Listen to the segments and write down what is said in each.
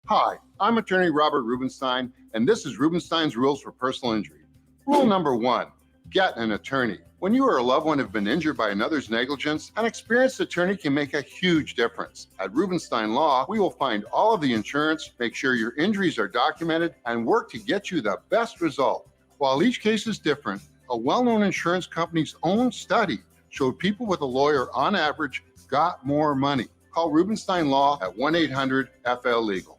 Hi, I'm attorney Robert Rubenstein, and this is Rubenstein's Rules for Personal Injury. Rule number 1, get an attorney. When you or a loved one have been injured by another's negligence, an experienced attorney can make a huge difference. At Rubenstein Law, we will find all of the insurance, make sure your injuries are documented, and work to get you the best result. While each case is different, a well-known insurance company's own study showed people with a lawyer on average got more money. Call Rubenstein Law at 1-800-FL-LEGAL.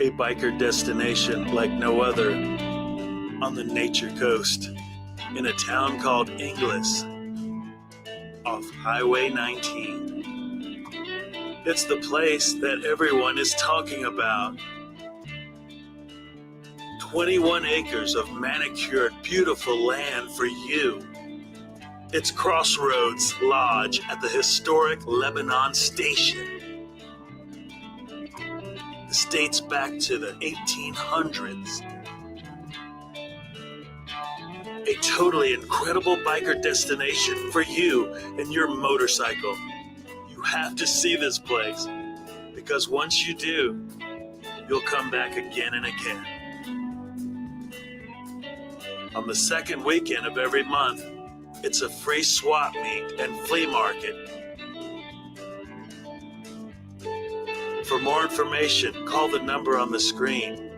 A biker destination like no other on the Nature Coast in a town called Inglis off Highway 19. It's the place that everyone is talking about. 21 acres of manicured, beautiful land for you. It's Crossroads Lodge at the historic Lebanon Station. This dates back to the 1800s. A totally incredible biker destination for you and your motorcycle. You have to see this place, because once you do, you'll come back again and again. On the second weekend of every month, it's a free swap meet and flea market. For more information, call the number on the screen.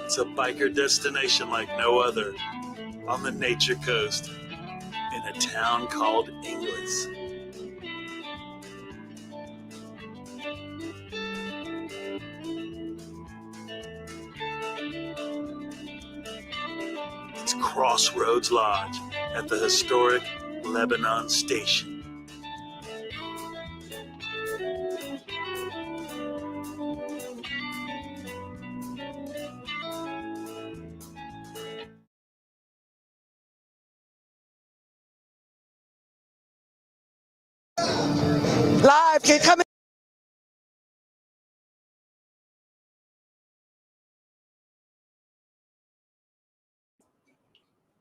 It's a biker destination like no other on the Nature Coast in a town called Inglis. It's Crossroads Lodge at the historic Lebanon Station. Live, can come in.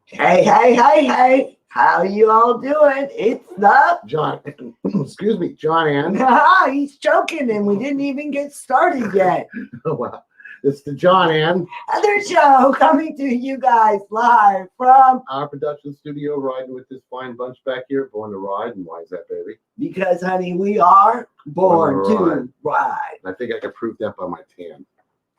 Hey, how you all doing? It's the John, excuse me, John Ann. He's joking and we didn't even get started yet. Oh, wow. It's the John Ann Other show coming to you guys live from our production studio, riding with this fine bunch back here, going to ride. And why is that, baby? because honey, we are Born to to ride. I think I can prove that by my tan.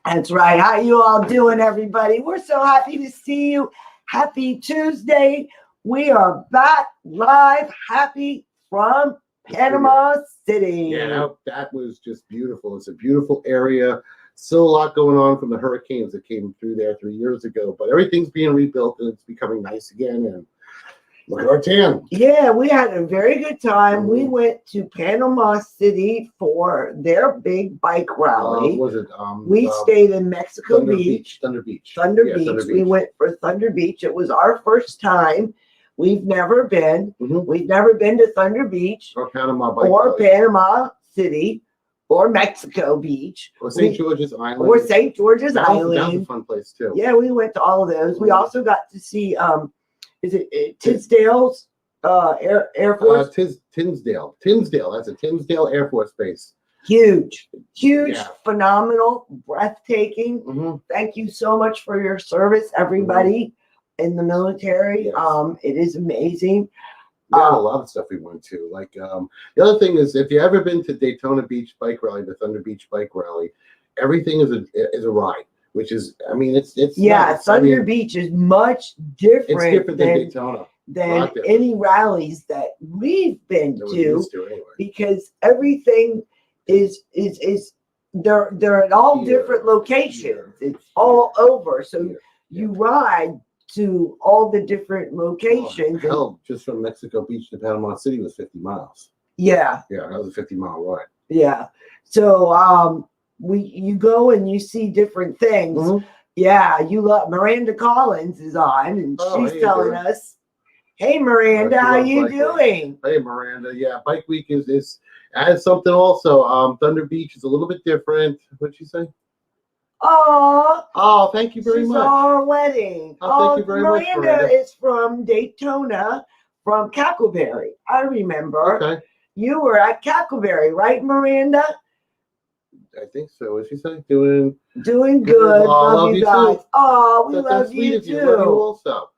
That's right. How you all doing, everybody? We're so happy to see you. Happy Tuesday. We are back live, happy from Panama City. Yeah, that was just beautiful. It's a beautiful area. Still a lot going on from the hurricanes that came through there 3 years ago, but everything's being rebuilt and it's becoming nice again. And look at our tan. Yeah, we had a very good time. We Mhm. went to Panama City for their big bike rally. Was it? We stayed in Mexico Thunder Beach. Thunder Beach. Thunder Yeah, Beach. Thunder We went for Thunder Beach. It was our first time. We've never been. Mhm. We've never been to Thunder Beach Or Panama Bike or Rally. Panama City or Mexico Beach Or St. George's Island. or St. George's That was a Island. fun place too. Yeah, we went to all of those. We Mhm. also got to see is it Tisdale's Air Force? Tinsdale. That's a Tinsdale Air Force Base. Huge, Yeah. phenomenal, breathtaking. Mm-hmm. Thank you so much for your service, everybody in the military. Yes. It is amazing. We had a lot of stuff we went to. Like the other thing is, if you ever been to Daytona Beach Bike Rally, the Thunder Beach Bike Rally, everything is a ride. Which is, I mean, it's Yeah, nice. Thunder I mean, Beach is much different, it's different than Daytona. than Lot different. any rallies that we've been That we to, used to anyway. because everything is they're at all Here, different locations. here, It's all over. So Here. you ride to all the different locations. Oh, hell, just from Mexico Beach to Panama City was 50 miles. Yeah, Yeah, that was a 50-mile ride. yeah. So you go and you see different things. Mhm. Yeah, you love Miranda Collins is on, and Oh, she's how you telling doing? us, "Hey Miranda, She how loves you bike doing?" Hey, Miranda. Yeah, Bike Week is adds something also. Thunder Beach is a little bit different. What'd you say? Oh, Oh, thank you very she's much. our wedding. Oh, thank you very much, Miranda Miranda. is from Daytona, from Cackleberry. I remember Okay, you were at Cackleberry, right, Miranda? I think so. What'd she say? Doing Doing Good. good. Oh, I love you too. guys. Oh, we that's love sweet you of you. Love you too. also.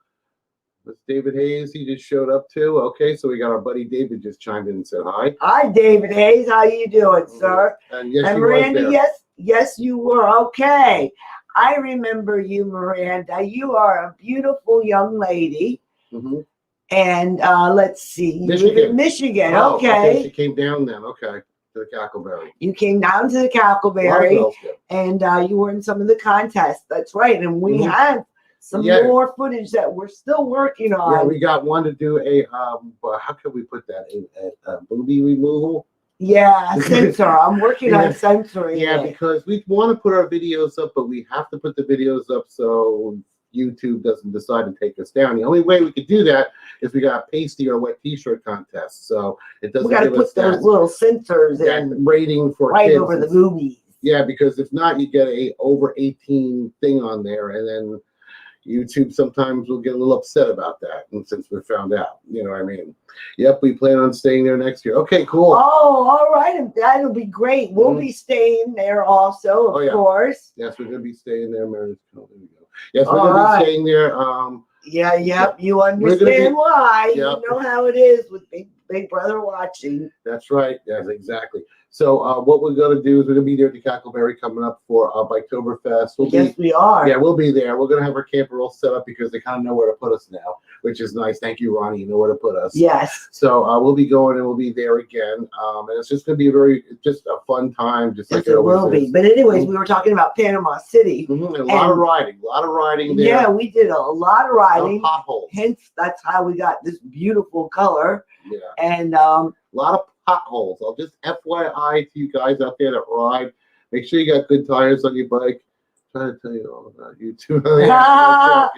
That's David Hayes. He just showed up too. Okay, so we got our buddy David just chimed in and said hi. Hi, David Hayes. How you doing, sir? And yes, And she was Miranda, there. yes, you were. Okay. I remember you, Miranda. You are a beautiful young lady. Mhm. And let's see, you live in Michigan. Oh, Okay. She came down then. Okay, to the Cackleberry. You came down to the A lot of Cackleberry girls did. and you were in some of the contests. That's right. And we Mhm. have some Yeah. more footage that we're still working on. Yeah, we got one to do a how can we put that in a booby removal? Yeah, censor. I'm working Yeah. on censoring Yeah, it. because we want to put our videos up, but we have to put the videos up so YouTube doesn't decide to take us down. The only way we could do that is we got a pasty or wet T-shirt contest, so it doesn't We got to give us put those that, little censors that in rating for right kids. over the boobies. Yeah, because if not, you get a over 18 thing on there, and then YouTube sometimes will get a little upset about that. And since we found out, you know what I mean? Yep, we plan on staying there next year. Okay, cool. Oh, all right. And that'll be great. We'll Mhm. be staying there also, of Oh, yeah. course. Yes, we're gonna be staying there, Meredith. Oh, there we go. Yes, we're All gonna right. be staying there. Yeah, yep. You We're gonna understand be- why. Yep. You know how it is with Big Brother watching. That's right. Yes, exactly. So what we're gonna do is we're gonna be there at the Cackleberry coming up for Biketoberfest. We'll Yes, we are. Yeah, we'll be there. We're gonna have our camper all set up because they kind of know where to put us now, which is nice. Thank you, Ronnie. You know where to put us. Yes. So we'll be going and we'll be there again. And it's just gonna be just a fun time, just Yes, like it it always will be. is. But anyways, we were talking about Panama City. Mhm, and a lot of riding there. Yeah, we did a lot of No riding. potholes. Hence, that's how we got this beautiful color. Yeah, And a lot of potholes. I'll just FYI to you guys out there that ride. Make sure you got good tires on your bike. I'm trying to tell you all about you too. Yeah.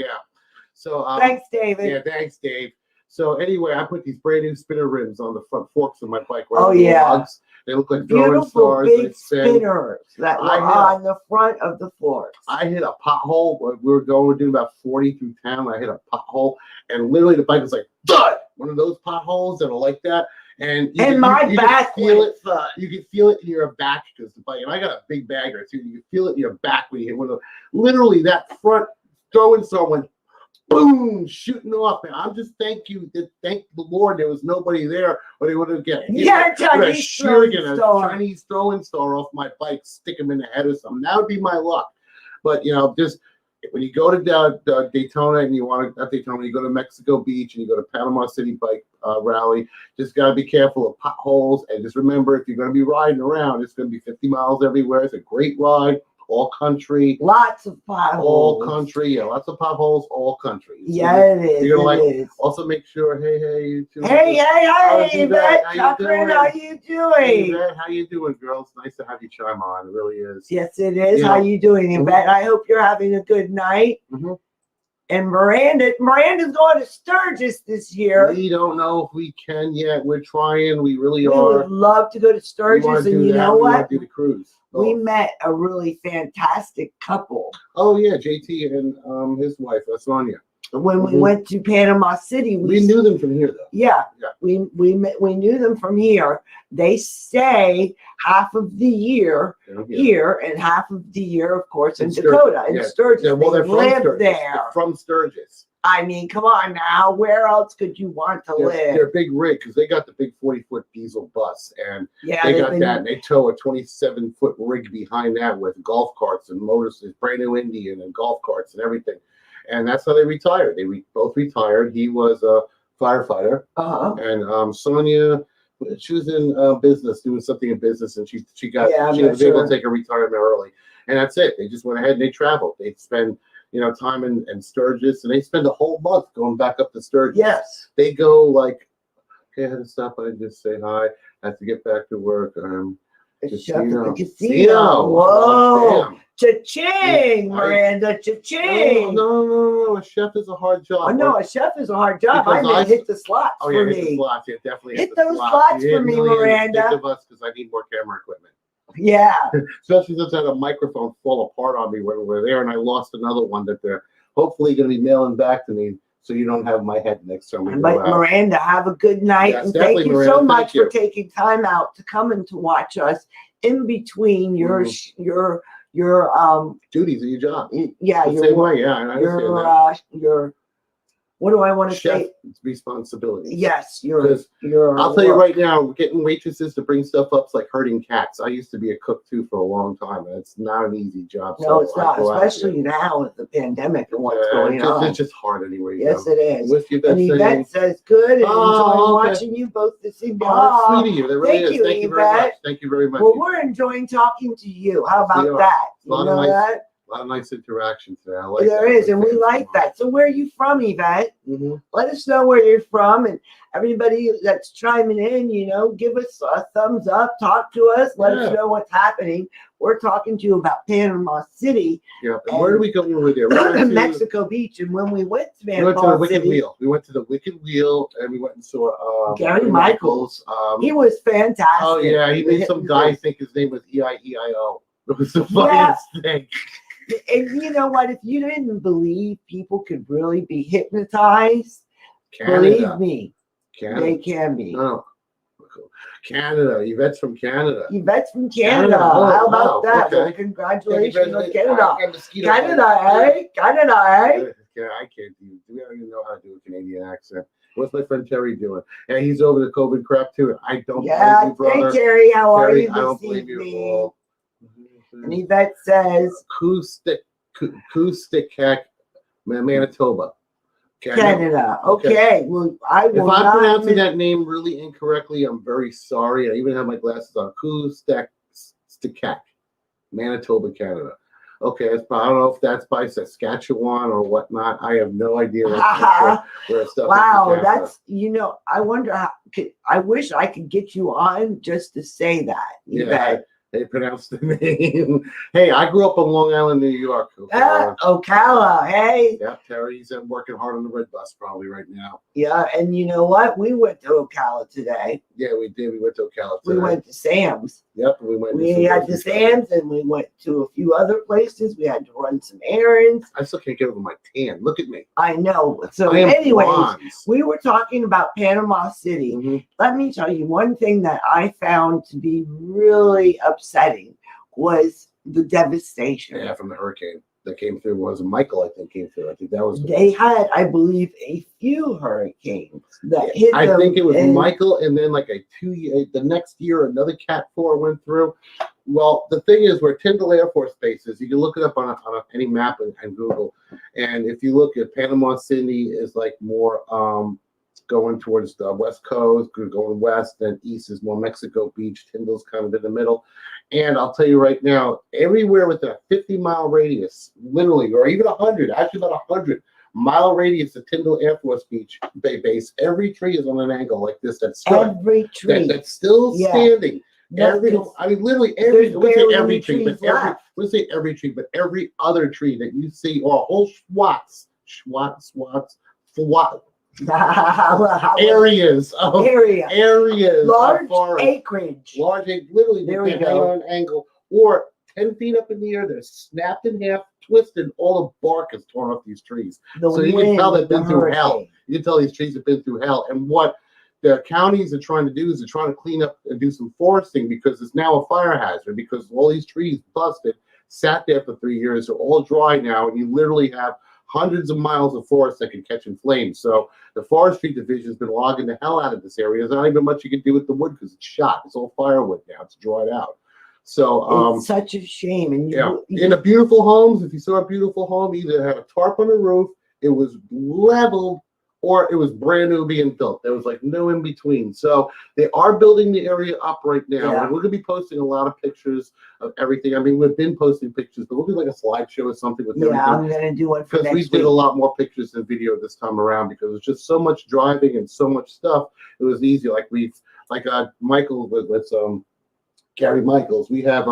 So thanks, David. yeah, thanks, Dave. So anyway, I put these brand new spinner rims on the front forks of my bike. Oh, Little yeah. lugs. They look like throwing Beautiful stars. They big spin. spinners that were I know. on the front of the forks. I hit a pothole. When we were doing about 40 through town. I hit a pothole, and literally the bike was like, thud! One of those potholes that are like that. And you And can- my you can back feel went it. thud. You can feel it in your back because the bike, and I got a big bagger too. You can feel it in your back when you hit one of those. Literally, that front throwing star went boom, shooting off. Man, I'm just thank the Lord there was nobody there, or they would have get Yeah, a Chinese throwing shuriken, star. a Chinese throwing star off my bike, stick him in the head or something. That would be my luck. But just when you go to Daytona and you want to not Daytona, you go to Mexico Beach and you go to Panama City bike rally. Just got to be careful of potholes, and just remember if you're going to be riding around, it's going to be 50 miles everywhere. It's a great ride, all country. Lots of potholes. All country, yeah, lots of potholes, all country. So Yeah, it is. you're gonna It is. Also make sure, hey, you two. Hey, How's you Yvette, doing? Cochran, how you Hey, doing? Yvette, how you doing, girls? Nice to have you chime on. It really is. Yes, it is. Yeah. How you doing, Mhm. Yvette? I hope you're having a good night. Mhm. And Miranda's going to Sturgis this year. We don't know if we can yet. We're trying. We really We are. would love to go to We Sturgis, wanna and do you that. know We wanna what? do the cruise. We Oh. met a really fantastic couple Oh yeah, JT and his wife, Sonia. when we Mhm. went to Panama City. We knew them from here though. Yeah, Yeah. we knew them from here. They stay half of the year Yeah. here and half of the year, of course, in In Sturgis, Dakota, in yeah. Sturgis. Yeah, well, they they're from live Sturgis. there. They're from Sturgis. I mean, come on now. Where else could you want to live? They're big rig because they got the big 40-foot diesel bus, and Yeah, they they've got been- that, and they tow a 27-foot rig behind that with golf carts and motors, brand new Indian and golf carts and everything. And that's how they retired. They both retired. He was a firefighter, Uh-huh. and Sonia, she was in business, doing something in business, and she Yeah, I'm was not able sure. to take a retirement early, and that's it. They just went ahead and they traveled. They spend time in Sturgis, and they spend a whole month going back up to Sturgis. Yes. They go like, okay, I had to stop by and just say hi. I have to get back to work. The chef at the Casino. casino. Whoa. Damn. Cha-ching, I- Miranda. Cha-ching. No. A chef is a hard job. Oh, no, a chef is a hard job. I Because mean, I- hit the slots Oh, yeah, for hit the me. slots. Yeah, definitely Hit the those slots You for hit me, millions. Miranda. Think of us because I need more camera equipment. Yeah. Especially since I had a microphone fall apart on me when we were there, and I lost another one that they're hopefully going to be mailing back to me, so you don't have my head next time we go But out. Miranda, have a good night. Yes, and thank definitely, you Miranda. so Thank much you. for taking time out to come and to watch us in between your Duties of your job. yeah, The same way, yeah, and I understand that. your what do I want to Chef say? responsibility. Yes, Because your I'll tell you work. right now, getting waitresses to bring stuff up is like herding cats. I used to be a cook too for a long time, and it's not an easy job. No, so it's I not, go out there. especially now with the pandemic and what's going it's on. It's just hard anyway. Yes, it is. With you, And Yvette says good and Oh, enjoying okay. watching you both this evening. Oh, that's Aw, sweet of you. That really thank is. you, Thank you very Yvette. much. Thank you very much. Well, Yvette. we're enjoying talking to you. How We about are. that? A lot You of know nice- that? A lot of nice interaction today. I like There that. is, and we like that. So where are you from, Yvette? Mm-hmm. Let us know where you're from, and everybody that's chiming in, give us a thumbs up, talk to us, let us Yeah. know what's happening. We're talking to you about Panama City, Yeah. And where do we go when we're there? We went to Mexico Beach, and when we went to We went to the Panama Wicked City, Wheel. We went to the Wicked Wheel, and we went and saw Gary Michaels. He was fantastic. Oh yeah, he made some guy think his name was EIEIO. It was the funniest thing. And you know what? If you didn't believe people could really be hypnotized, believe Canada. me, Canada. they can be. No. Canada. Yvette's from Canada. Yvette's from Canada. Canada. Oh, How about wow. that? Okay. Well, congratulations on Canada. I got mosquito Canada, bites. eh? Canada, eh? Yeah, I can't do. We don't even know how to do a Canadian accent. What's my friend Terry doing? Yeah, he's over the COVID crap too. I don't Yeah. blame you, brother. Hey, Terry, how are Terry, you I don't this blame you at evening? all. And Yvette says, Coosticak, Manitoba. Canada. Okay. Okay. Well, I If will I'm not pronouncing miss- that name really incorrectly, I'm very sorry. I even have my glasses on. Coosticak, Manitoba, Canada. Okay, I don't know if that's by Saskatchewan or whatnot. I have no idea where stuff is in Wow, Canada. that's I wonder how. I wish I could get you on just to say that. Yeah, Yvette. they pronounced the name. Hey, I grew up on Long Island, New York. Okay? Ocala, hey. Yeah, Terry's working hard on the red bus probably right now. Yeah, and you know what? We went to Ocala today. Yeah, we did. We went to Ocala We today. went to Sam's. Yep, we went. to We some had the grocery shopping. Sam's and we went to a few other places. We had to run some errands. I still can't get over my tan. Look at me. I know. So, I am anyways, bronze. we were talking about Panama City. Mhm. Let me tell you one thing that I found to be really upsetting was the devastation. Yeah, from the hurricane. that came through was Michael. I think came through. I think that was. They had, I believe, a few hurricanes that hit I them. think it was and- Michael, and then like the next year, another Cat 4 went through. Well, the thing is, where Tyndall Air Force Base is, you can look it up on any map and Google. And if you look at Panama City, is like more going towards the west coast, going west, then east is more Mexico Beach. Tyndall's kind of in the middle. And I'll tell you right now, everywhere within a 50-mile radius, literally, or even 100, actually about 100-mile radius of Tyndall Air Force Base, every tree is on an angle like this. That's still every tree. that's still Yeah. standing. No, Every, 'cause I mean, literally every. there's Let's say barely every any tree, but trees every. left. Let's say every tree, but every other tree that you see, or whole swats, areas of area, areas large of forest, acreage. literally There they we hang go. on an angle, or 10 feet up in the air, they're snapped in half, twisted, all the bark is torn off these trees. The So you can wind, tell they've the been through hell. hurricane. You can tell these trees have been through hell. And what the counties are trying to do is they're trying to clean up and do some foresting, because it's now a fire hazard, because all these trees busted, sat there for 3 years, they're all dry now, and you literally have hundreds of miles of forest that can catch in flames. So the forestry division has been logging the hell out of this area. There's not even much you can do with the wood because it's shot. It's all firewood now. It's dried out. So It's such a shame. And yeah, in a beautiful homes, if you saw a beautiful home, either had a tarp on the roof, it was leveled, or it was brand new being built. There was like no in between. So they are building the area up right now, Yeah. and we're gonna be posting a lot of pictures of everything. I mean, we've been posting pictures, but we'll do like a slideshow or something with yeah, everything. I'm gonna do one for Because we next did week. a lot more pictures and video this time around, because it's just so much driving and so much stuff. It was easy. Michael with Gary Michaels. We have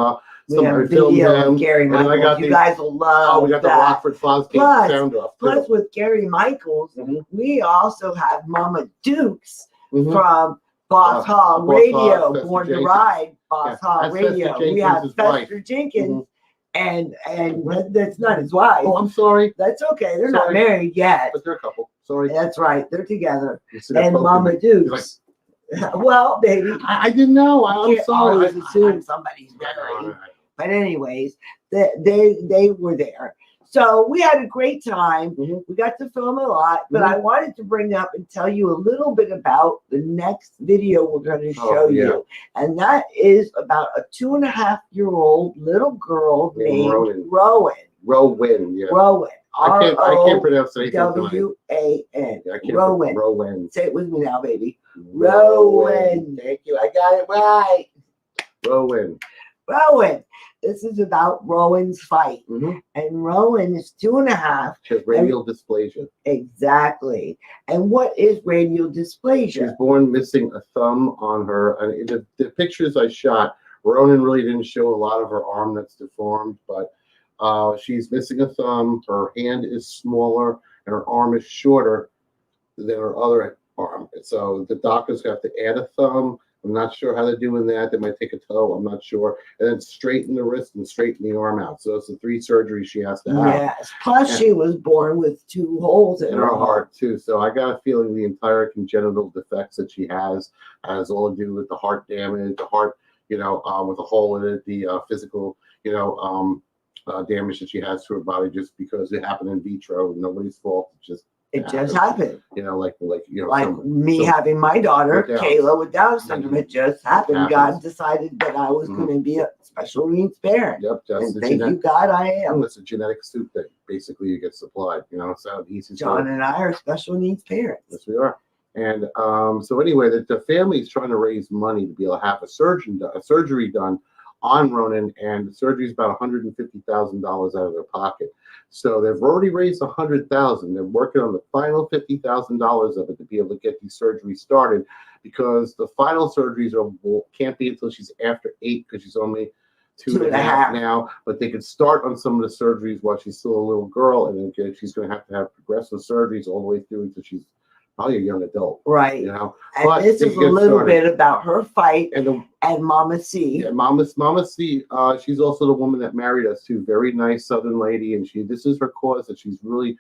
We some have a I filmed video him. of Gary and then I Michaels. got You the- guys will love we got the that. Rockford Fosgate Plus- sound off. Plus, with Gary Michaels, Mhm. we also have Mama Dukes Mhm. from Boss Hall Boss Radio, Hall, Fester Born to Jenkins. Ride, Boss Yeah, Hall that's Fester Radio. We Jenkins' have wife. Fester Jenkins, and Right. that's not his wife. Oh, I'm sorry, That's okay. They're not Sorry. married yet. but they're a couple. Sorry. That's right. They're together. You see that And poking Mama me. Dukes. Well, baby, I didn't know. I'm can't sorry. always assume somebody's married. But anyways, they were there. So we had a great time. Mhm. We got to film a lot, but I wanted to bring up and tell you a little bit about the next video we're going to show yeah. you. And that is about a 2.5-year-old little girl Named named Rowan. Rowan. Rowan, yeah. Rowan. I can't pronounce anything tonight. R-O-W-A-N. Yeah, I can't Rowan. Rowan. Say it with me now, baby. Rowan. Thank you. I got it right. Rowan. Rowan. This is about Rowan's fight. Mm-hmm. And Rowan is 2.5. She has radial dysplasia. Exactly. And what is radial She was dysplasia? born missing a thumb on her. And in the pictures I shot, Ronan really didn't show a lot of her arm that's deformed, but she's missing a thumb. Her hand is smaller, and her arm is shorter than her other arm. So the doctors have to add a thumb. I'm not sure how they're doing that. They might take a toe. I'm not sure. And then straighten the wrist and straighten the arm out. So it's the 3 surgeries she has to have. Yes. Plus, Yeah. she was born with 2 holes in In her heart too. So I got a feeling the entire congenital defects that she has all to do with the heart damage, the heart, with a hole in it, the physical, damage that she has to her body just because it happened in vitro. Nobody's fault. It just happened. Like Like me so- having my daughter, with Down. Kayla, with Down syndrome. It just happened. Happens. God decided that I was Mhm. going to be a special needs parent. Yep, that's And the thank you, genetic. God, I am. It's a genetic soup that basically you get supplied. So easy. John and I are special needs parents. Yes, we are. And so anyway, the family is trying to raise money to be able to have a surgery done on Ronan, and the surgery is about $150,000 out of their pocket. So they've already raised $100,000. They're working on the final $50,000 of it to be able to get these surgeries started, because the final surgeries can't be until she's after 8, because she's only 2.5 now. But they could start on some of the surgeries while she's still a little girl, and then she's going to have progressive surgeries all the way through until she's probably a young adult. Right. And And this to is a get little started- bit about her fight And and Mama C. yeah, Mama C, she's also the woman that married us too. Very nice Southern lady, and this is her cause that she's really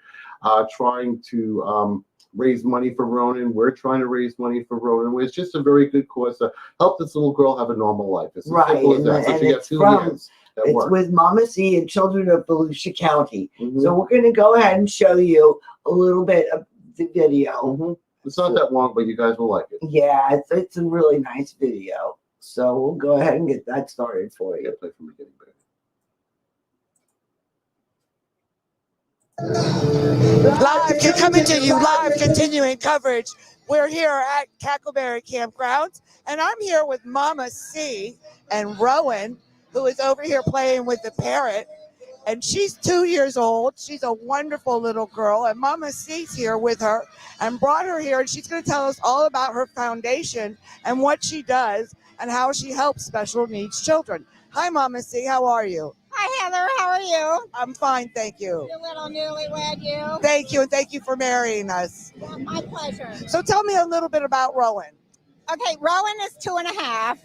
trying to raise money for Ronan. We're trying to raise money for Ronan. It's just a very good cause to help this little girl have a normal life. It's as Right, simple as that. and So she got it's 2 from- hands. That It's works. with Mama C and Children of Volusia County. Mhm. So we're going to go ahead and show you a little bit of the video. Mhm. It's not that long, but you guys will like it. Yeah, it's a really nice video. So we'll go ahead and get that started for Yeah, you. play from the beginning. Baby. Live, coming to you live, continuing coverage. We're here at Cackleberry Campgrounds, and I'm here with Mama C and Rowan, who is over here playing with the parrot. And she's 2 years old. She's a wonderful little girl, and Mama C's here with her and brought her here, and she's going to tell us all about her foundation and what she does and how she helps special needs children. Hi, Mama C. How are you? Hi, Heather. How are you? I'm fine, thank you. You little newlywed, you. Thank you, and thank you for marrying us. Yeah, my pleasure. So tell me a little bit about Rowan. Okay, Rowan is 2.5,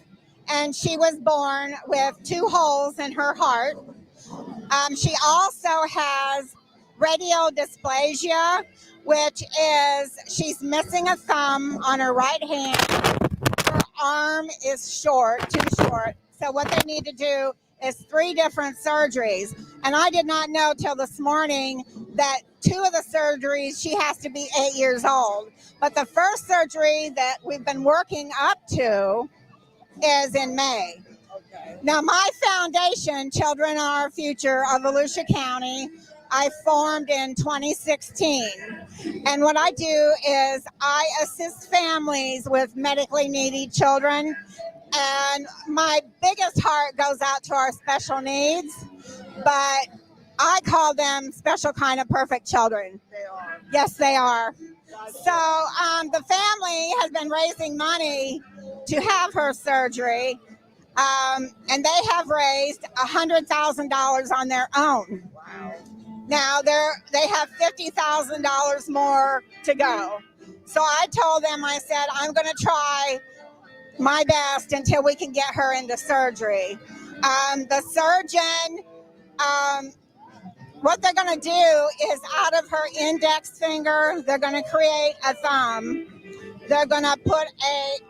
and she was born with 2 holes in her heart. She also has radial dysplasia, which is she's missing a thumb on her right hand. Her arm is short, too short. So what they need to do is 3 different surgeries. And I did not know till this morning that 2 of the surgeries, she has to be 8 years old. But the first surgery that we've been working up to is in May. Now, my foundation, Children Are Our Future of Volusia County, I formed in 2016. And what I do is I assist families with medically needy children. And my biggest heart goes out to our special needs, but I call them special kind of perfect children. They are. Yes, they are. So the family has been raising money to have her surgery. And they have raised $100,000 on their own. Wow. Now they have $50,000 more to go. So I told them, I said, I'm going to try my best until we can get her into surgery. The surgeon, what they're going to do is out of her index finger, they're going to create a thumb. They're going to put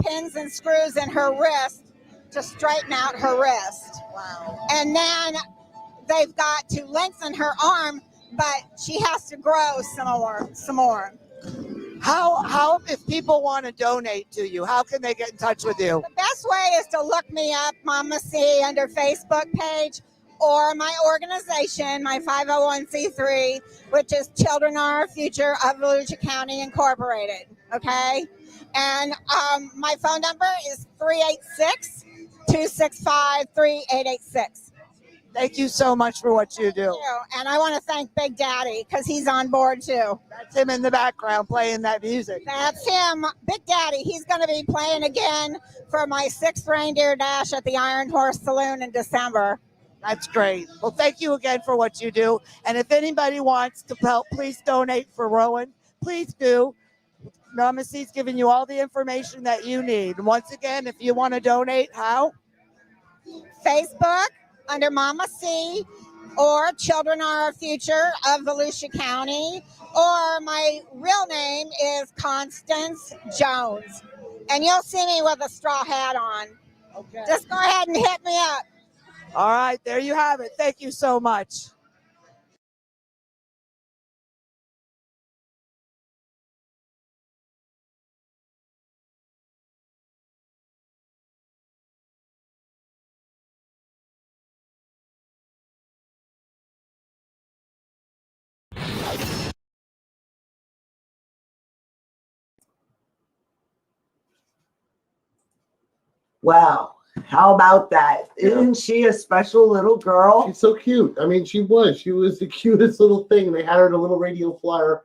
pins and screws in her wrist to straighten out her wrist. Wow. And then they've got to lengthen her arm, but she has to grow some more. How if people want to donate to you, how can they get in touch with you? The best way is to look me up, Mama C, under Facebook page, or my organization, my 501c3, which is Children Are Our Future of Volusia County Incorporated. Okay? And my phone number is 386-265-3886. Thank you so much for what you do. And I want to thank Big Daddy because he's on board too. That's him in the background playing that music. That's him, Big Daddy. He's going to be playing again for my 6th reindeer dash at the Iron Horse Saloon in December. That's great. Well, thank you again for what you do. And if anybody wants to help, please donate for Rowan. Please do. Mama C's giving you all the information that you need. And once again, if you want to donate, how? Facebook under Mama C, or Children Are Our Future of Volusia County, or my real name is Constance Jones. And you'll see me with a straw hat on. Okay. Just go ahead and hit me up. All right, there you have it. Thank you so much. Wow. How about that? Yeah. Isn't she a special little girl? She's so cute. I mean, she was the cutest little thing. They had her in a little radio flyer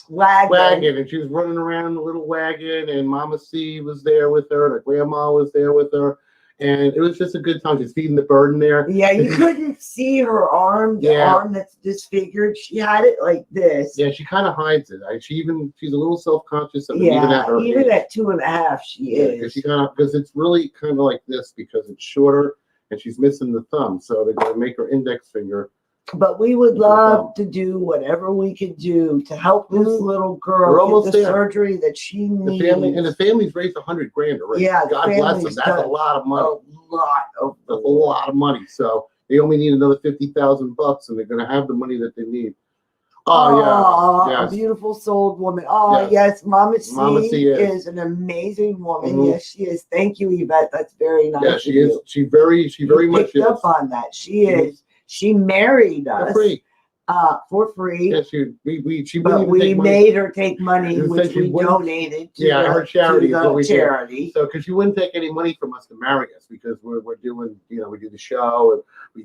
wagon, and she was running around in the little wagon, and Mama C was there with her, and her grandma was there with her, and it was just a good time. She's feeding the bird in there. Yeah, you couldn't see her arm, the arm that's disfigured. She had it like this. Yeah, she kind of hides it. She's a little self-conscious of it, even at her even age. at 2.5, she is. Because it's really kind of like this because it's shorter and she's missing the thumb. So they're going to make her index finger But we would love to do whatever we could do to help this little girl We're get almost the there. surgery that she The needs. family and the family's raised $100,000 already. Yeah, the God bless them. family's That's a done lot of money. a A lot of money. So they only need another $50,000, and they're going to have the money that they need. Oh, yeah, a yes. beautiful souled woman. Oh, Yes. yes, Mama C, Mama C is an amazing woman. Mhm. Yes, she is. Thank you, Yvette. That's very nice. Yeah, of she is. you. She very You much picked is. up on that. She Mhm. is. She married For us free. for free. Yeah, she wouldn't But even we take money. made her take money, She said which she we wouldn't- donated to Yeah, her charity to is the what we did. charity. So, because she wouldn't take any money from us to marry us, because we're doing, we do the show and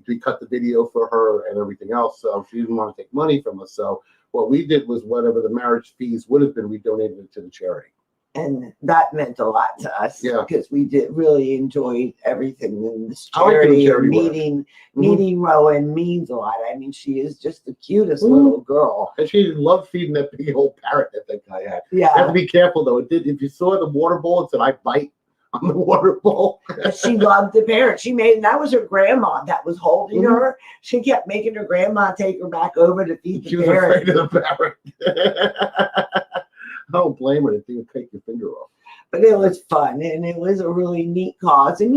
we cut the video for her and everything else. So she didn't want to take money from us. So what we did was whatever the marriage fees would have been, we donated it to the charity. And that meant a lot to us Yeah. because we did really enjoy everything in this I like doing charity. charity And work. meeting Rowan means a lot. I mean, she is just the cutest Mhm. little girl. And she loved feeding that big old parrot that guy had. You have Yeah, to be careful though. It did. If you saw the water bowl, it said "I bite" on the water bowl. but she loved the parrot. She made, and that was her grandma that was holding Mhm. her. She kept making her grandma take her back over to feed She the was parrot. afraid of the parrot. I don't blame her. It would take your finger off. But it was fun and it was a really neat cause. And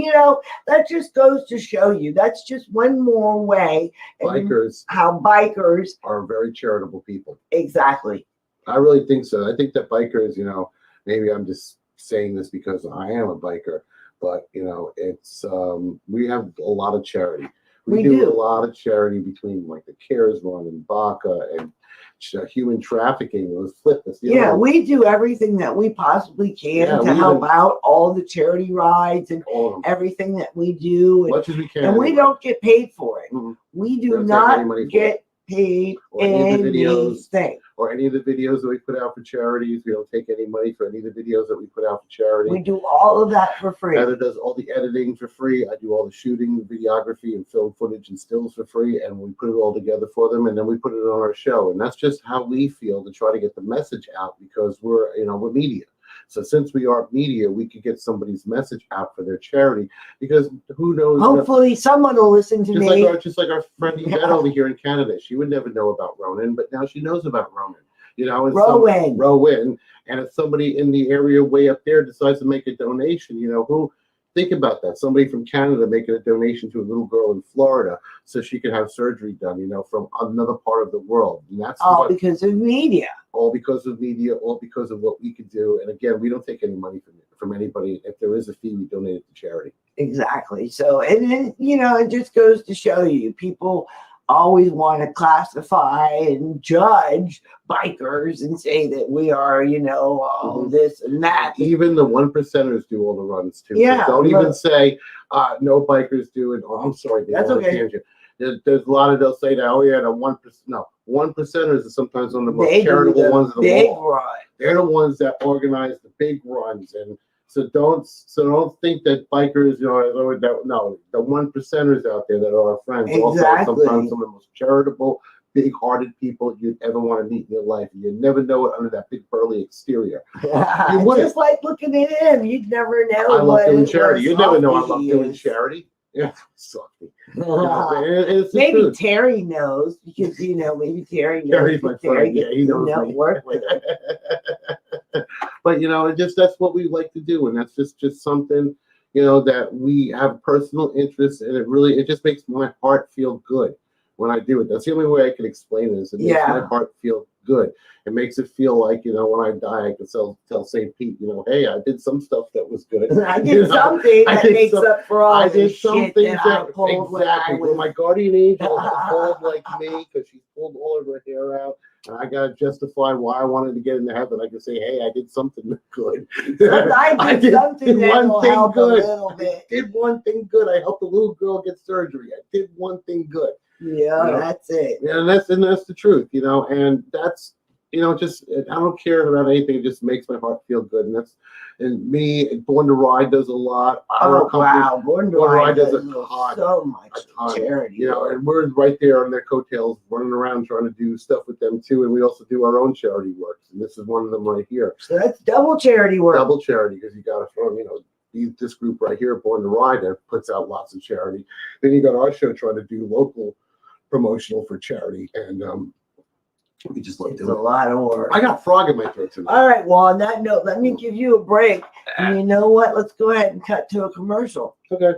that just goes to show you that's just one more way and Bikers how bikers are very charitable people. exactly. I really think so. I think that bikers, maybe I'm just saying this because I am a biker, but it's we have a lot of charity. We do a lot of charity between like the CARES Run and BACA and human trafficking. Those flip us. Yeah, we do everything that we possibly can Yeah, to we help even- out all the charity rides and all of them, everything that we do. as much as we can. And we anyway. don't get paid for it. Mhm. We do don't take any not money for get paid Or any of the videos. anything. or any of the videos that we put out for charities. We don't take any money for any of the videos that we put out for charity. We do all of that for free. Heather does all the editing for free. I do all the shooting, videography, and film footage and stills for free, and we put it all together for them, and then we put it on our show. And that's just how we feel to try to get the message out because we're media. So since we are media, we could get somebody's message out for their charity because who knows? Hopefully someone will listen to me. Just like our friend Yvette over here in Canada, she would never know about Ronan, but now she knows about Ronan. And Rowan, and if somebody in the area way up there decides to make a donation, who think about that? Somebody from Canada making a donation to a little girl in Florida so she could have surgery done, from another part of the world. And that's all because of media. all because of media, all because of what we could do. And again, we don't take any money from anybody. If there is a fee, we donate it to charity. Exactly. So, and then, it just goes to show you people always want to classify and judge bikers and say that we are, this and that. Even the 1%ers do all the runs too. So Yeah, don't look. even say no bikers do it. Oh, I'm sorry. That's okay. Tangent. There's a lot of they'll say that. Oh yeah, the 1%. No, 1%ers are sometimes one of the most They do charitable the ones in the big world. run. They're the ones that organize the big runs, and so don't think that bikers, no, the 1%ers out there that are our friends, also Exactly. sometimes some of the most charitable, big-hearted people you'd ever want to meet in your life. You never know it under that big burly exterior. You wouldn't. Just like looking at him, you'd never know. I love what doing it charity. was You never know I softy love he doing is. charity. Yeah, softy. It's the Maybe truth. Terry knows because maybe Terry knows. Terry's my but Terry friend. Yeah, gets he to knows me. work with him. But that's what we like to do, and that's just something that we have personal interest, and it just makes my heart feel good when I do it. That's the only way I can explain this. It makes my heart feel good. It makes it feel like when I die, I can tell St. Pete, hey, I did some stuff that was good. I did something I that did makes some- up for all I the did some shit things that I pulled when I exactly. When was. my guardian angel is bald like me because she pulled all of her hair out, and I gotta justify why I wanted to get into heaven. I can say, hey, I did something good. I did something that will help a little bit. I did one thing good. I helped a little girl get surgery. I did one thing good. Yeah, that's it. Yeah, and that's the truth, and that's just I don't care about anything. It just makes my heart feel good, and me. Born to Ride does a lot. Our company, Wow, Born to Ride does a ton. so much A ton. charity. And we're right there on their coattails, running around trying to do stuff with them too. And we also do our own charity works, and this is one of them right here. So that's double charity work. Double charity because you got to throw, this group right here, Born to Ride, that puts out lots of charity. Then you got our show trying to do local promotional for charity, and we just love It's a doing it. lot of work. I got frog in my throat tonight. All right. Well, on that note, let me give you a break. And you know what? Let's go ahead and cut to a commercial. Okay.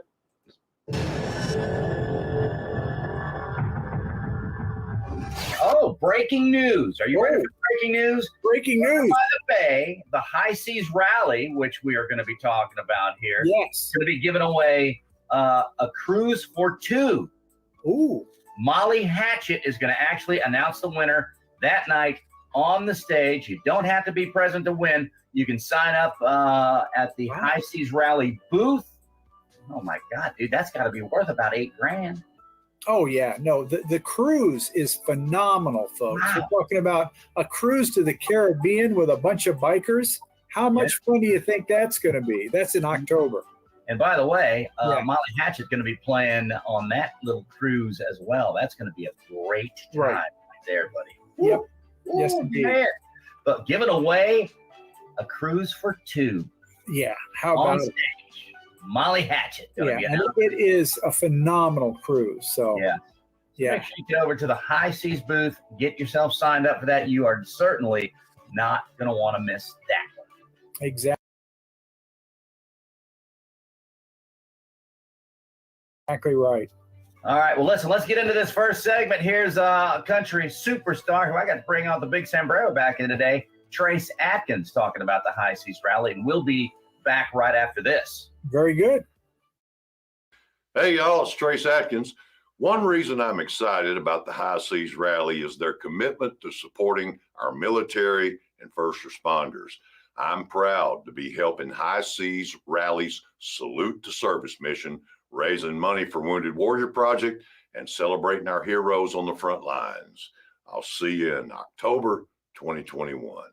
Oh, breaking news. Are you ready for breaking news? Breaking news. By the Bay, the High Seas Rally, which we are going to be talking about here, is Yes. going to be giving away a cruise for two. Ooh. Molly Hatchet is going to actually announce the winner that night on the stage. You don't have to be present to win. You can sign up at the High Seas Rally booth. Oh my God, dude, that's got to be worth about $8,000. Oh yeah, no, the cruise is phenomenal, folks. Wow. We're talking about a cruise to the Caribbean with a bunch of bikers. How much fun do you think that's going to be? That's in October. And by the way, Yeah. Molly Hatchet's going to be playing on that little cruise as well. That's going to be a great time Right. right there, buddy. Yep. Ooh, Yes, indeed. man. But giving away a cruise for two Yeah. How on about it? stage. Molly Hatchet. Gonna Yeah, be and announcing. it is a phenomenal cruise. So Yeah. yeah. Make sure you get over to the High Seas booth, get yourself signed up for that. You are certainly not going to want to miss that one. Exactly. Exactly right. All right, well, listen, let's get into this first segment. Here's a country superstar who I got to bring out the big sombrero back in today, Trace Atkins, talking about the High Seas Rally, and we'll be back right after this. Very good. Hey, y'all, it's Trace Atkins. One reason I'm excited about the High Seas Rally is their commitment to supporting our military and first responders. I'm proud to be helping High Seas Rally's Salute to Service mission, raising money for Wounded Warrior Project and celebrating our heroes on the front lines. I'll see you in October 2021.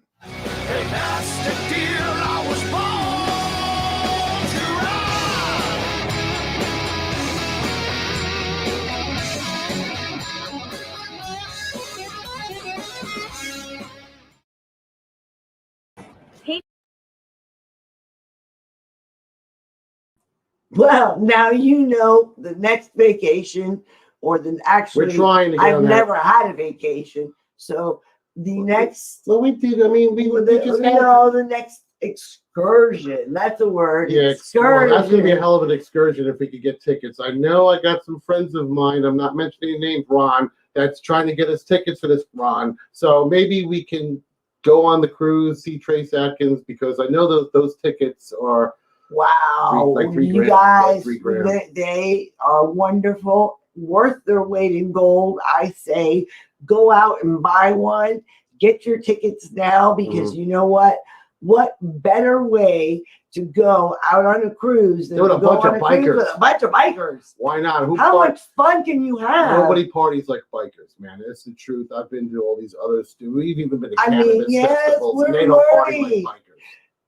Well, now you know the next vacation, or the We're actually, trying to get I've on that. never had a vacation. So the next, Well, we did. I mean, we just had. the next excursion. That's a word. Yeah, well, excursion. that's gonna be a hell of an excursion if we could get tickets. I know I got some friends of mine. I'm not mentioning names, Ron, that's trying to get us tickets for this, Ron. So maybe we can go on the cruise, see Trace Atkins, because I know those tickets are. Wow, Like three you grand, guys, like $3,000. they are wonderful, worth their weight in gold. I say go out and buy one, get your tickets now, because Mm-hmm. you know what? What better way to go out on a cruise than With to a go bunch on of a cruise with bikers. a bunch of bikers? Why not? Who How part- much fun can you have? Nobody parties like bikers, man. It's the truth. I've been to all these others too. We've even been to I mean, cannabis yes, festivals, and we're they don't party learning. like bikers.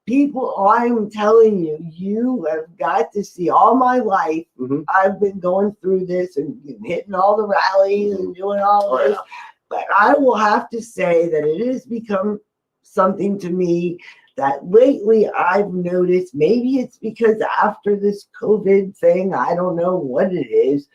People, I'm telling you, you have got to see. All my life, Mhm. I've been going through this and hitting all the rallies and doing all Oh, this. yeah. But I will have to say that it has become something to me that lately I've noticed. Maybe it's because after this COVID thing, I don't know what it is,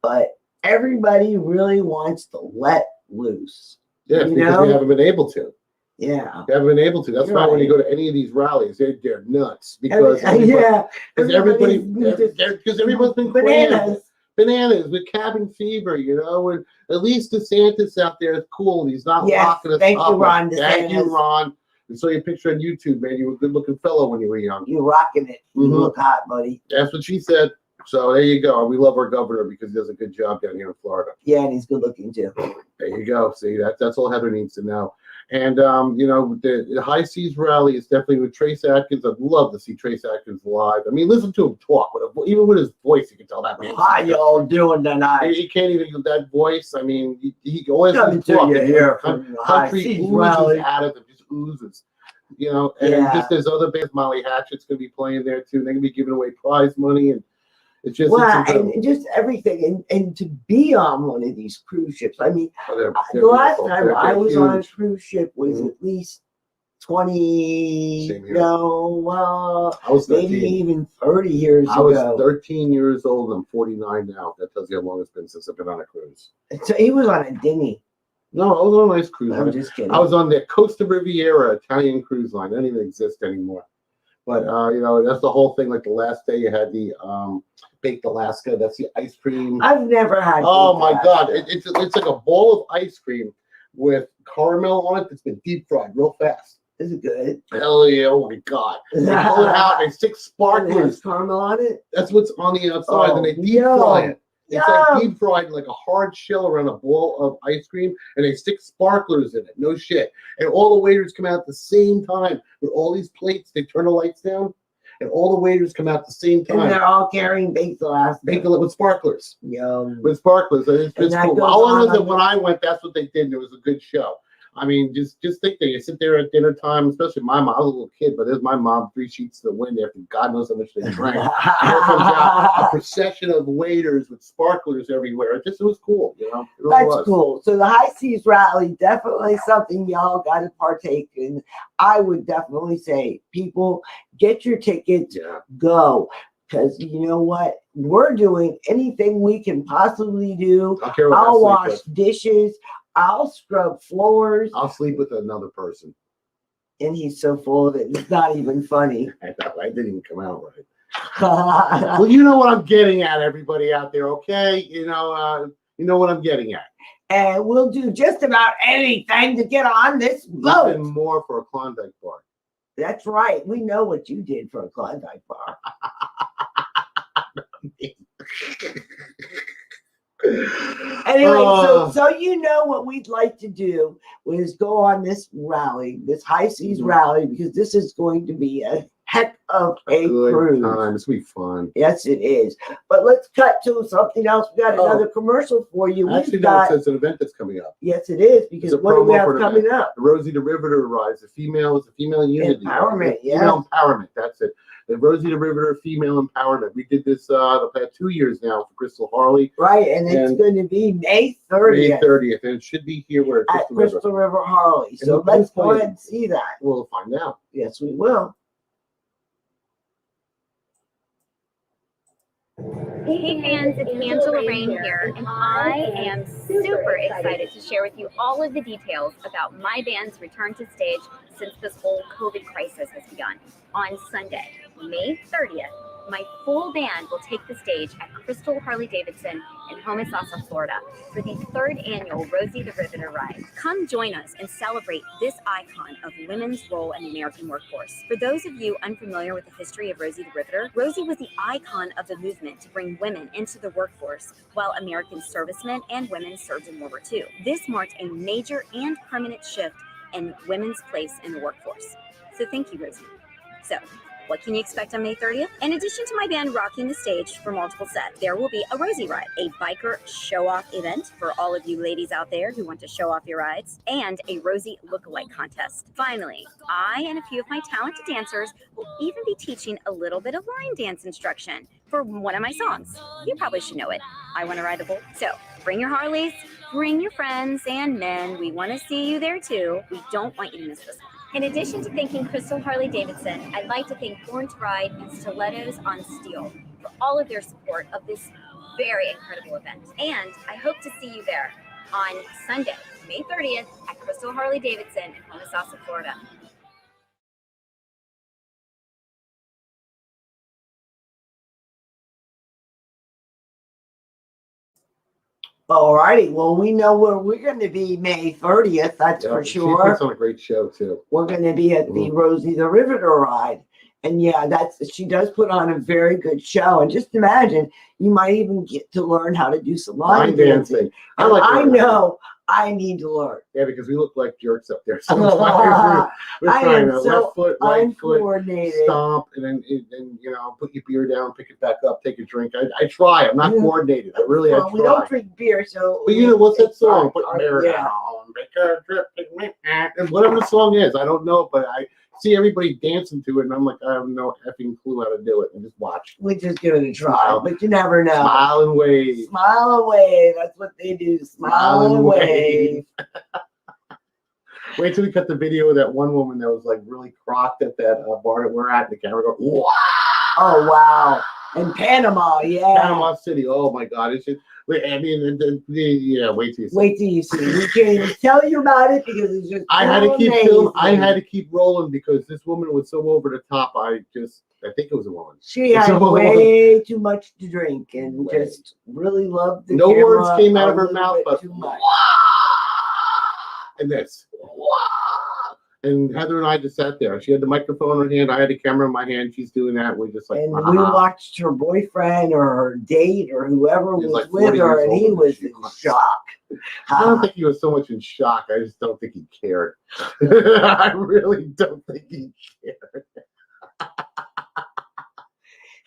but everybody really wants to let loose. Yeah, You because know? we haven't been able to. Yeah. We haven't been able to. That's You're why when you right. go to any of these rallies, they're nuts because everybody, Yeah. because everyone's been bananas. bananas with cabin fever, you know, and at least DeSantis out there is cool. He's not Yes, locking us thank you, up. Ron Thank you, DeSantis. Ron. I saw your picture on YouTube, man. You were a good looking fellow when you were young. You rocking it. You Mhm. look hot, buddy. That's what she said. So there you go. We love our governor because he does a good job down here in Florida. Yeah, and he's good looking too. There you go. See, that's all Heather needs to know. And you know, the High Seas Rally is definitely with Trace Atkins. I'd love to see Trace Atkins live. I mean, listen to him talk. Even with his voice, you can tell that man. How y'all doing tonight? He can't even use that voice. I mean, he always Coming to you here from the High country Seas oozes Rally. out of him, just oozes. You know, and Yeah. just there's other bands. Molly Hatchet's gonna be playing there too. They're gonna be giving away prize money, and it's just Well, it's incredible. and just everything, and to be on one of these cruise ships. I mean, Oh, they're the last beautiful. time They're I was on a huge. cruise ship was Mhm. at least 20, Same here. no, I was maybe 13. even 30 years I was ago. 13 years old. I'm 49 now. That tells you how long it's been since I've been on a cruise. So he was on a dinghy. No, I was on a nice cruise I'm line. just kidding. I was on the Costa Riviera Italian cruise line. They don't even exist anymore. But you know, that's the whole thing. Like the last day, you had the baked Alaska. That's the ice cream. I've never had. Oh baked my God! Alaska. It's like a bowl of ice cream with caramel on it that's been deep fried real fast. Is it good? Hell yeah! Oh my God! They pull it out. They stick It has sparklers. caramel on it. That's what's on the outside, and they deep yum. fry it. It's like Yum. deep fried, like a hard shell around a bowl of ice cream, and they stick sparklers in it. No shit. And all the waiters come out at the same time with all these plates. They turn the lights down, and all the waiters come out at the same And time. they're all carrying baked Alaska. Baked with sparklers. Yum. With sparklers. It's And that cool. goes All I know on is that like- when I went, that's what they did, and it was a good show. I mean, just think that you sit there at dinner time, especially my mom. I was a little kid, but there's my mom, 3 sheets to the wind after God knows how much they drank. Here comes out a procession of waiters with sparklers everywhere. It was cool, you know. It really That's was. cool. So the High Seas Rally, definitely something y'all got to partake in. I would definitely say, people, get your tickets, Yeah. go. Because you know what? We're doing anything we can possibly do. I don't care what I I'll sleep wash with. dishes. I'll scrub floors. I'll sleep with another person. And he's so full of it. It's not even funny. I didn't even come out right. Well, you know what I'm getting at, everybody out there, okay? You know what I'm getting at. And we'll do just about anything to get on this boat. Nothing more for a Klondike bar. That's right. We know what you did for a Klondike bar. Anyway, so you know what we'd like to do is go on this rally, this High Seas rally, because this is going to be a heck of a Good cruise. time. It's gonna be fun. Yes, it is. But let's cut to something else. We got another commercial for you. Actually, We've no, got, it's an event that's coming up. yes, it is, because It's a what do we promo have for an coming event. up? The Rosie the Riveter rides. It's a female unity. Empowerment, Female empowerment. That's it. The Rosie the Riveter female empowerment. We did this the past 2 years now for Crystal Harley. Right, and it's And going to be May May 30th 30th, and it should be here where at Crystal River. Crystal River Harley. And So who let's go plays ahead it? and see that. We'll find out. Yes, we will. Hey fans, it's Angela Rain here, and I am super excited to share with you all of the details about my band's return to stage since this whole COVID crisis has begun. On Sunday, May 30th, my full band will take the stage at Crystal Harley-Davidson in Homosassa, Florida, for the 3rd annual Rosie the Riveter Ride. Come join us and celebrate this icon of women's role in the American workforce. For those of you unfamiliar with the history of Rosie the Riveter, Rosie was the icon of the movement to bring women into the workforce while American servicemen and women served in World War II. This marked a major and permanent shift in women's place in the workforce. So thank you, Rosie. So, what can you expect on May 30th? In addition to my band rocking the stage for multiple sets, there will be a Rosie Ride, a biker show-off event for all of you ladies out there who want to show off your rides, and a Rosie lookalike contest. Finally, I and a few of my talented dancers will even be teaching a little bit of line dance instruction for one of my songs. You probably should know it. I Want to Ride the Bull. So, bring your Harleys, bring your friends and men. We want to see you there too. We don't want you to miss this one. In addition to thanking Crystal Harley-Davidson, I'd like to thank Born to Ride and Stilettos on Steel for all of their support of this very incredible event. And I hope to see you there on Sunday, May 30th at Crystal Harley-Davidson in Homosassa, Florida. All righty. Well, we know where we're going to be May 30th. That's for She sure. puts on a great show too. We're going to be at the Rosie the Riveter Ride. And yeah, she does put on a very good show. And just imagine, you might even get to learn how to do some line dancing. I like I that. know I need to learn. Yeah, because we look like jerks up there. Sometimes we're I trying am to so left foot, right foot, uncoordinated. stomp, and then you know, put your beer down, pick it back up, take a drink. I try. I'm not coordinated. I really Well, I we try. don't drink beer, so. But you know what's that it's song? fine. Put beer Yeah. down, make a trip, and whatever the song is, I don't know, but I see everybody dancing to it, and I'm like, I have no effing clue how to do it, and just watch. We just give it a try, Smile. but you never know. Smile and wave. Smile and wave. That's what they do. Smile and wave. Wait till we cut the video of that one woman that was like really crocked at that bar that we're at. The camera go, wow. Oh wow! In Panama, yeah. Panama City. Oh my God! It's just. Wait, I mean, yeah. Wait till you see. Wait till you see. We can't even tell you about it because it's just. I had to keep amazing. filming. I had to keep rolling because this woman was so over the top. I think it was a woman. She had So- way too much to drink and just really loved the No camera words came out a of her little mouth, bit but too much. and this. And Heather and I just sat there. She had the microphone in her hand. I had the camera in my hand. She's doing that. We're just like, And we watched her boyfriend or her date or whoever He was was like with 40 her, years and he older than was she in was. shock. I don't think he was so much in shock. I just don't think he cared. I really don't think he cared.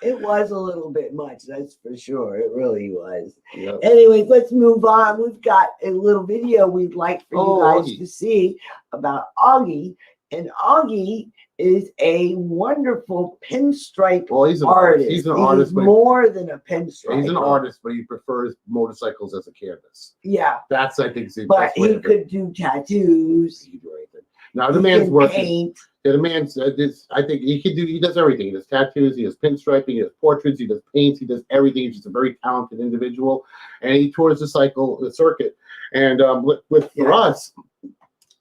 It was a little bit much, that's for sure. It really was. Yep. Anyways, let's move on. We've got a little video we'd like for you guys Augie. to see about Augie. And Augie is a wonderful pinstripe Well, he's an artist. artist. He's an artist, but more than a pinstripe. he's an artist, but he prefers motorcycles as a canvas. Yeah, That's, I think, the but best way he to could do tattoos. He can do anything. Now the He man's can working. paint. Yeah, the man's. I think he can do. He does everything. He does tattoos. He does pinstriping. He does portraits. He does paints. He does everything. He's just a very talented individual, and he tours the circuit. And for us,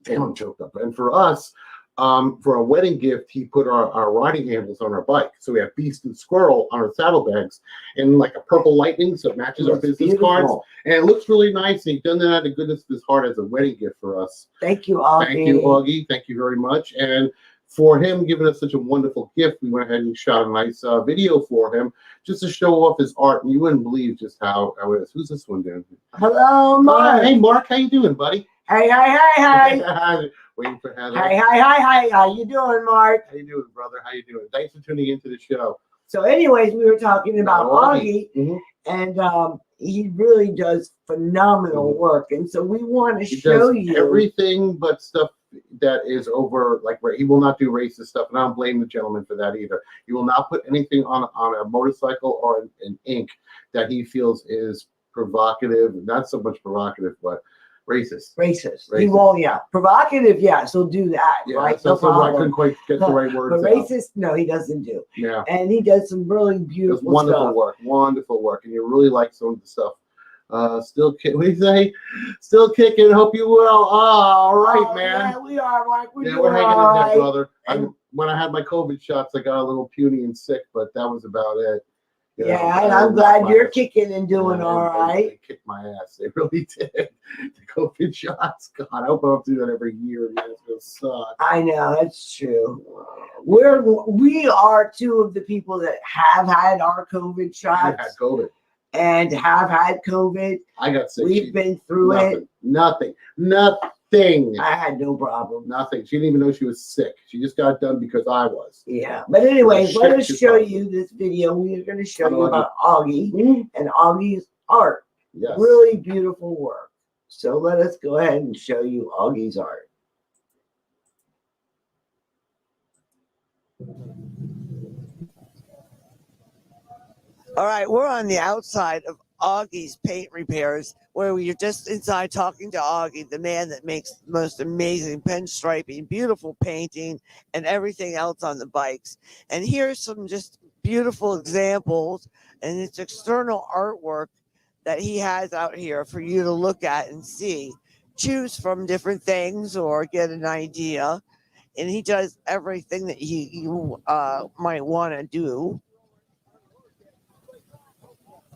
damn, I'm choked up. And for us, for a wedding gift, he put our riding handles on our bike. So we have Beast and Squirrel on our saddlebags, and like a purple lightning, so it matches our It's business cards. beautiful. And it looks really nice. And he's done that out of the goodness of his heart as a wedding gift for us. Thank you, Augie. Thank you, Augie. Thank you very much. And for him giving us such a wonderful gift, we went ahead and shot a nice video for him just to show off his art. And you wouldn't believe just how it is. Who's this one doing? Hello, Mark. Hey, Mark. How you doing, buddy? Hey, hey. Waiting for Heather. Hey, hey. How you doing, Mark? How you doing, brother? How you doing? Thanks for tuning into the show. So anyways, we were talking about Augie, Mhm. and he really does phenomenal work. And so we want to He show does you. everything but stuff that is over, like he will not do racist stuff, and I don't blame the gentleman for that either. He will not put anything on a motorcycle or in ink that he feels is provocative, not so much provocative, but racist. Racist. He Racist. won't, yeah. Provocative, yes, he'll do that, Yeah, right? so No I problem. couldn't quite get the right words But out. racist, no, he doesn't do. Yeah. And he does some really It was beautiful wonderful stuff. wonderful work, and you really like some of the stuff. Still, what do you say? Still kicking. Hope you will. All right, Oh, man. Yeah, we are, Mark. We're Yeah, doing we're hanging all in there, right. brother. And- When I had my COVID shots, I got a little puny and sick, but that was about it. You know, Yeah, and I I'm glad knocked you're my- kicking and doing Yeah, all right. They kicked my ass. They really did. The COVID shots. God, I hope I don't do that every year. Man, it's gonna suck. I know, that's true. We are two of the people that have had our COVID I shots had COVID. and have had COVID. I got sick. We've been through it. Nothing. I had no problem. Nothing. She didn't even know she was sick. She just got done because I was. Yeah, but anyways, Shit, let us shit, show Augie. you this video. We are going to show On you Augie. about Augie Mhm. and Augie's art. Yes. Really beautiful work. So let us go ahead and show you Augie's art. All right, we're on the outside of Augie's Paint Repairs, where we're just inside talking to Augie, the man that makes the most amazing pinstriping, beautiful painting, and everything else on the bikes. And here's some just beautiful examples, and it's external artwork that he has out here for you to look at and see. Choose from different things or get an idea. And he does everything that you might want to do.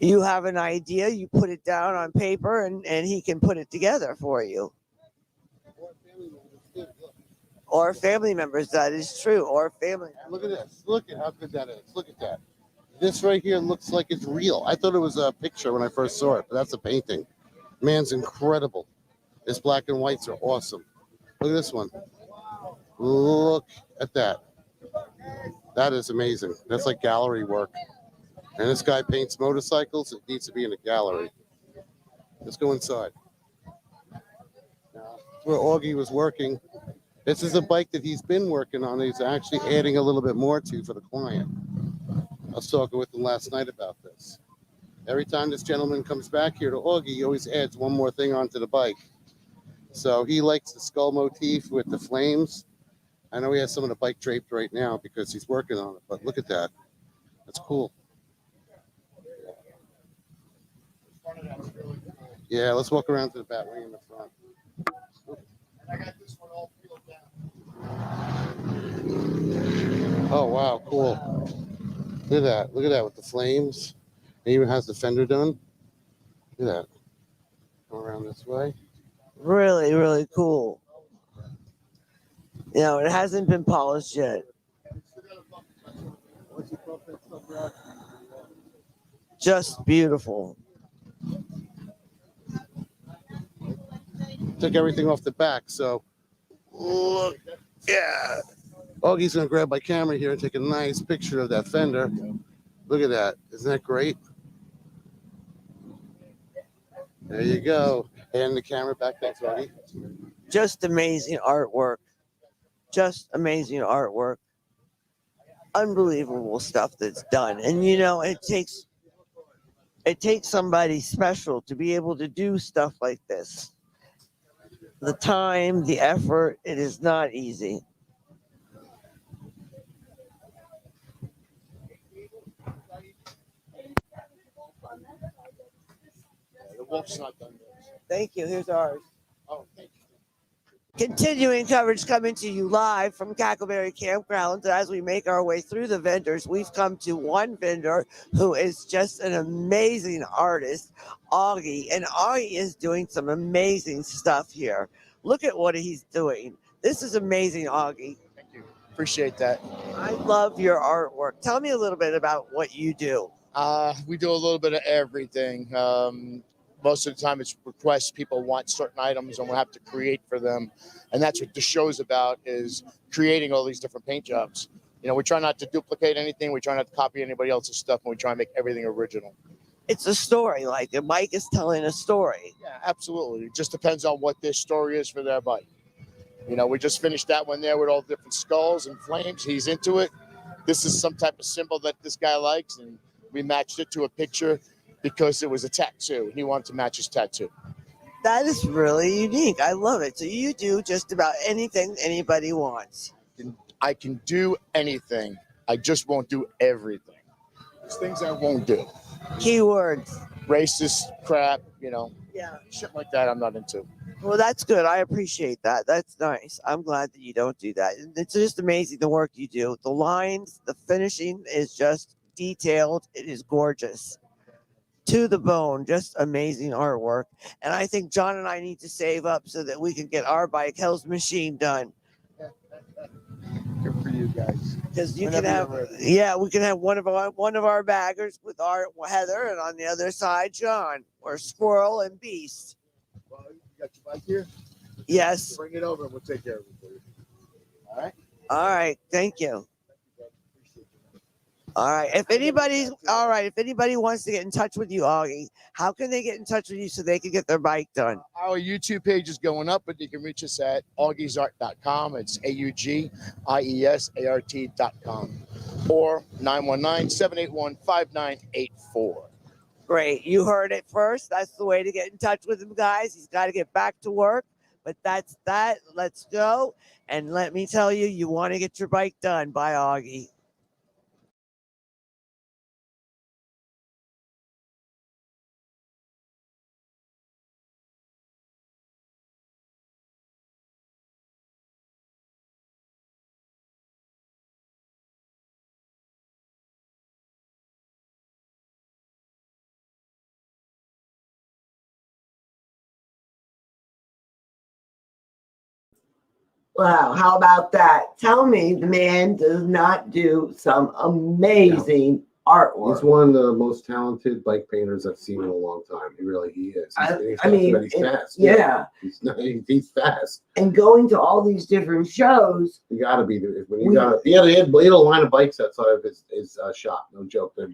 You have an idea, you put it down on paper, and he can put it together for you. Or family members, that is true. Or family. Look at this. Look at how good that is. Look at that. This right here looks like it's real. I thought it was a picture when I first saw it, but that's a painting. Man's incredible. His black and whites are awesome. Look at this one. Look at that. That is amazing. That's like gallery work. And this guy paints motorcycles. It needs to be in a gallery. Let's go inside. Now, where Augie was working. This is a bike that he's been working on. He's actually adding a little bit more to for the client. I was talking with him last night about this. Every time this gentleman comes back here to Augie, he always adds one more thing onto the bike. So he likes the skull motif with the flames. I know he has some of the bike draped right now because he's working on it, but look at that. That's cool. Yeah, let's walk around to the bat wing in the front. I got this one all peeled down. Oh wow, cool. Look at that. Look at that with the flames. It even has the fender done. Look at that. Go around this way. Really, really cool. You know, it hasn't been polished yet. Just beautiful. Took everything off the back, so look, yeah. Augie's gonna grab my camera here and take a nice picture of that fender. Look at that. Isn't that great? There you go. Hand the camera back. Thanks, Augie. Just amazing artwork. Just amazing artwork. Unbelievable stuff that's done. And you know, it takes somebody special to be able to do stuff like this. The time, the effort, it is not easy. The wolf's not done. Thank you. Here's ours. Oh, thank you. Continuing coverage coming to you live from Cackleberry Campground. As we make our way through the vendors, we've come to one vendor who is just an amazing artist, Augie. And Augie is doing some amazing stuff here. Look at what he's doing. This is amazing, Augie. Thank you. Appreciate that. I love your artwork. Tell me a little bit about what you do. We do a little bit of everything. Most of the time it's requests. People want certain items and we'll have to create for them. And that's what the show's about, is creating all these different paint jobs. You know, we try not to duplicate anything. We try not to copy anybody else's stuff, and we try and make everything original. It's a story, like Mike is telling a story. Yeah, absolutely. It just depends on what their story is for their bike. You know, we just finished that one there with all the different skulls and flames. He's into it. This is some type of symbol that this guy likes, and we matched it to a picture because it was a tattoo. He wanted to match his tattoo. That is really unique. I love it. So you do just about anything anybody wants. I can do anything. I just won't do everything. There's things I won't do. Keywords. Racist crap, you know. Yeah. Shit like that I'm not into. Well, that's good. I appreciate that. That's nice. I'm glad that you don't do that. It's just amazing the work you do. The lines, the finishing is just detailed. It is gorgeous. To the bone, just amazing artwork. And I think John and I need to save up so that we can get our bike, Hell's Machine, done. Good for you guys. Because you can have, we can have one of our baggers with our Heather, and on the other side, John, or Squirrel and Beast. Well, you got your bike here? Yes. Bring it over and we'll take care of it for you. All right? All right. Thank you. All right. If anybody wants to get in touch with you, Augie, how can they get in touch with you so they can get their bike done? Our YouTube page is going up, but you can reach us at augiesart.com. It's AUGIESART.com or 919-781-5984. Great. You heard it first. That's the way to get in touch with him, guys. He's got to get back to work, but that's that. Let's go. And let me tell you, you want to get your bike done by Augie. Wow, how about that? Tell me the man does not do some amazing artwork. He's one of the most talented bike painters I've seen in a long time. He is. He's fast. Yeah. He's fast. And going to all these different shows. You got to be. He had a line of bikes outside of his shop. No joke. That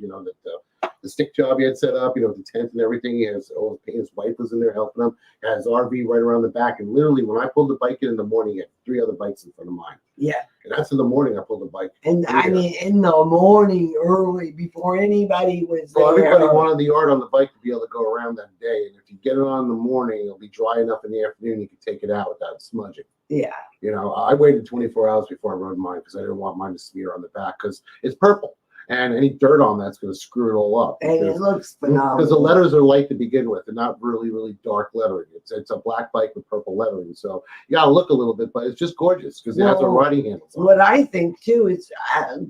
the stick job he had set up, you know, the tent and everything. He has all his wife was in there helping him. He had his RV right around the back. And literally, when I pulled the bike in the morning, he had 3 other bikes in front of mine. Yeah. And that's in the morning. I pulled the bike. And I mean, in the morning, early, before anybody was Well, there. everybody wanted the yard on the bike to be able to go around that day. And if you get it on in the morning, it'll be dry enough in the afternoon you can take it out without smudging. Yeah. You know, I waited 24 hours before I rode mine because I didn't want mine to smear on the back because it's purple. And any dirt on that's going to screw it all up. And it looks phenomenal. Because the letters are light to begin with and not really, really dark lettering. It's a black bike with purple lettering. So you got to look a little bit, but it's just gorgeous because it has a riding handles on it. What I think too is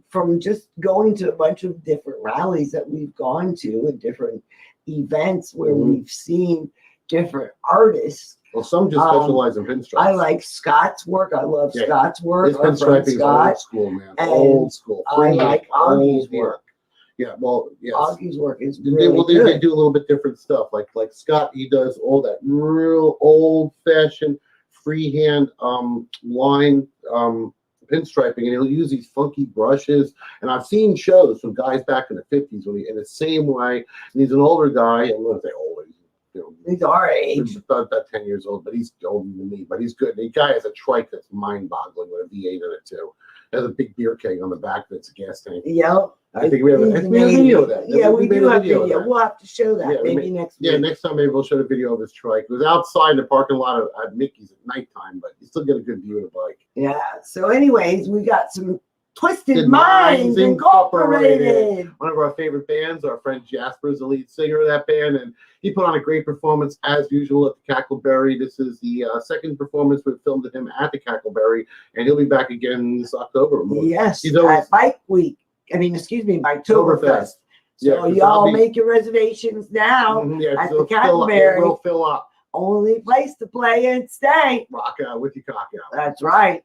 from just going to a bunch of different rallies that we've gone to and different events where we've seen different artists. Well, some just specialize in pinstripes. I like Scott's work. I love Scott's work. His pinstriping is old school, man. And Old school. I like Augie's work. Yeah, well, yes. Augie's work is They really good. they do a little bit different stuff. Like Scott, he does all that real old fashioned freehand line pinstriping, and he'll use these funky brushes. And I've seen shows from guys back in the 50s when he in the same way. And he's an older guy. I'm going to say older. He's our age. He's about 10 years old, but he's older than me. But he's good. The guy has a trike that's mind-boggling with a V8 in it too. Has a big beer keg on the back that's a gas tank. Yep. I think we have a video of that. Yeah, we made do a have video of video. that. We'll have to show that Yeah, maybe next week. Yeah, next time maybe we'll show the video of his trike. It was outside the parking lot at Mickey's at nighttime, but you still get a good view of the bike. Yeah. So, anyways, we got some Twisted Minds Incorporated. One of our favorite bands. Our friend Jasper is the lead singer of that band, and he put on a great performance as usual at the Cackleberry. This is the second performance we've filmed with him at the Cackleberry, and he'll be back again this October. Yes, He's always, at Bike Week. I mean, excuse me, Biketoberfest. Yeah, So 'cause y'all I'll be- make your reservations now Yeah, 'cause at the it'll fill up. It Cackleberry. will fill up. Only place to play and stay. Rock out with your cock out. That's right.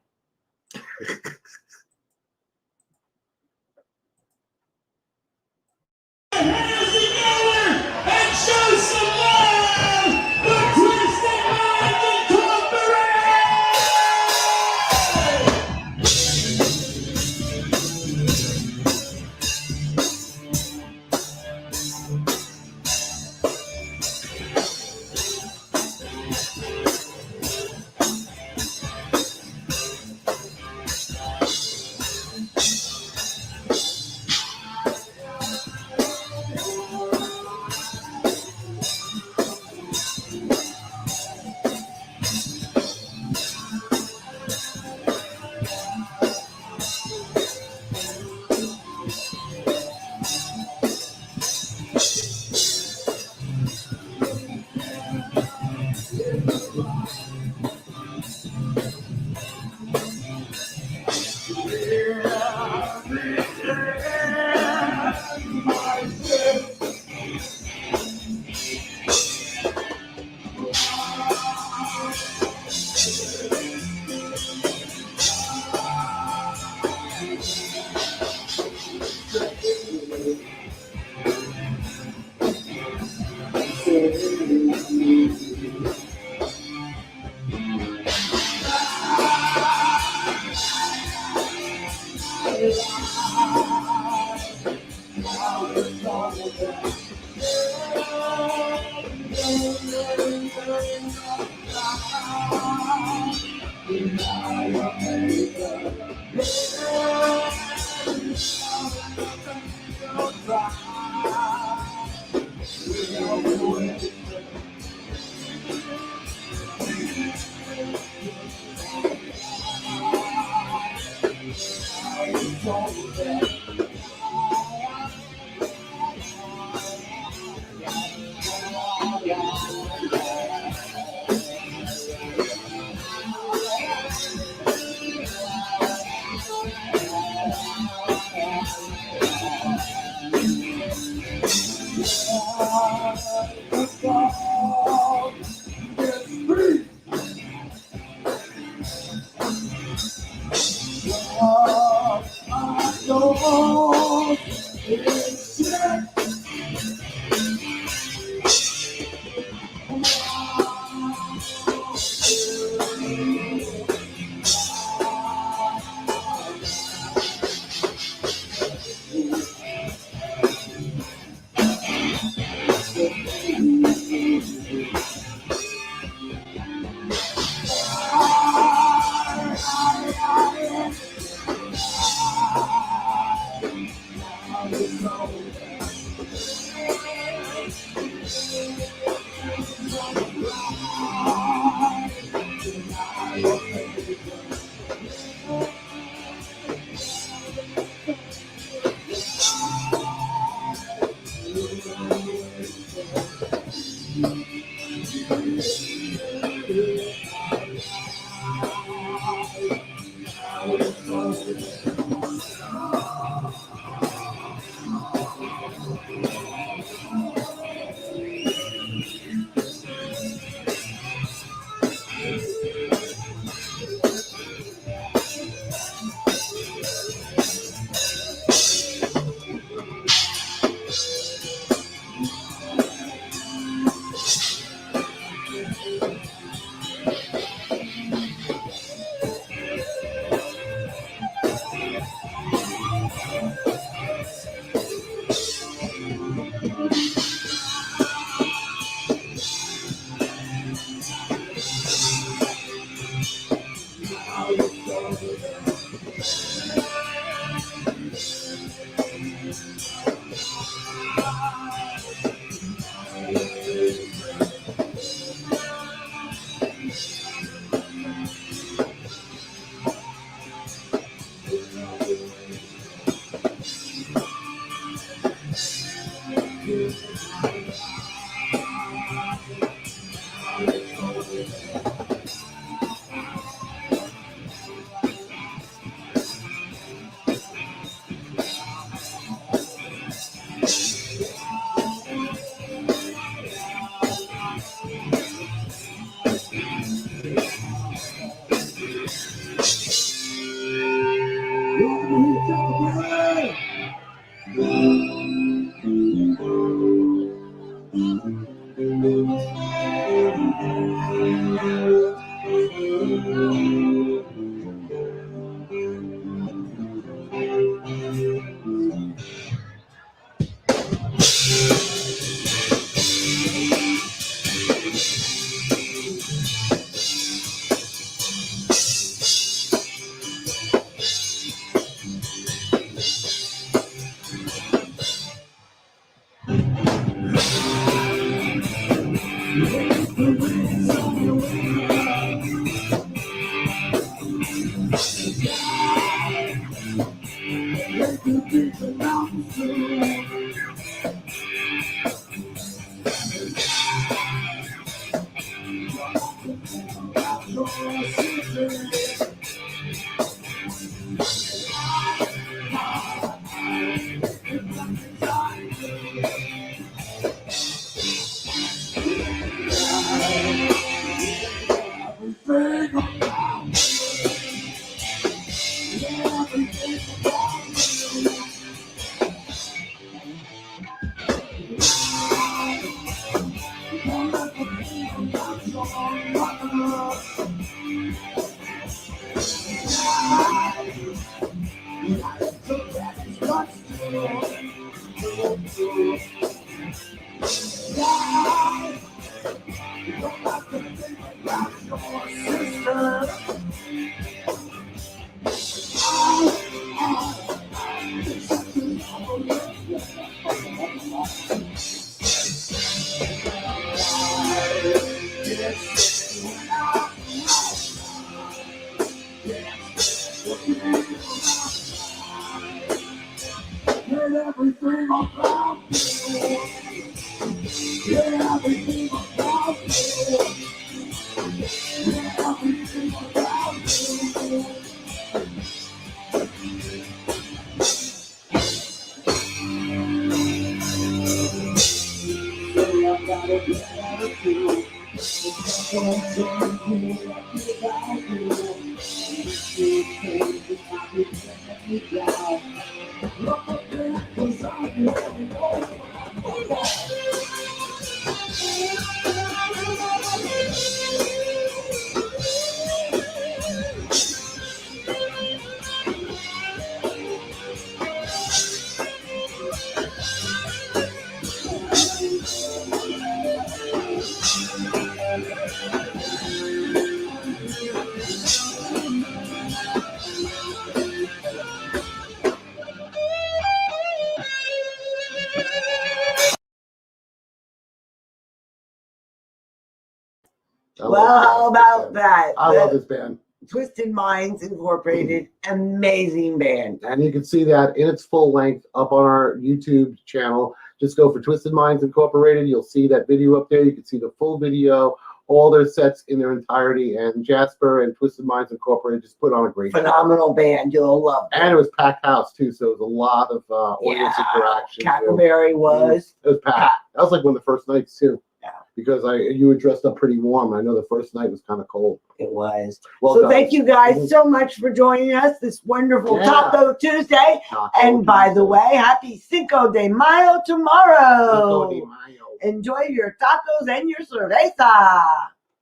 Well, how about that? I love this band. Twisted Minds Incorporated, amazing band. And you can see that in its full length up on our YouTube channel. Just go for Twisted Minds Incorporated. You'll see that video up there. You can see the full video, all their sets in their entirety. And Jasper and Twisted Minds Incorporated just put on a great show. Phenomenal band. You'll love it. And it was packed house too, so it was a lot of audience interaction. Cackleberry was. It was packed. That was like one of the first nights too. Yeah. Because you were dressed up pretty warm. I know the first night was kind of cold. It was. Well So done. thank you guys so much for joining us this wonderful Yeah. Taco Tuesday. Taco And by the Tuesday. way, happy Cinco de Mayo tomorrow. Cinco de Mayo. Enjoy your tacos and your cerveza.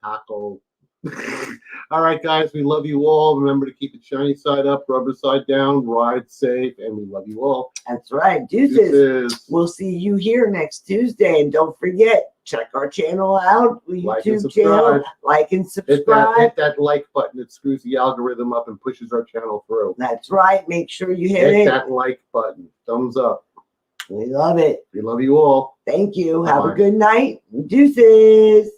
Taco. All right, guys, we love you all. Remember to keep it shiny side up, rubber side down, ride safe, and we love you all. That's right. Deuces. Deuces. We'll see you here next Tuesday. And don't forget, check our channel out, Like and YouTube channel. subscribe. Like and Hit that, subscribe. hit that like button. It screws the algorithm up and pushes our channel through. That's right. Make sure you hit Hit it. that like button. Thumbs up. We love it. We love you all. Thank you. Have a Bye-bye. good night. Deuces.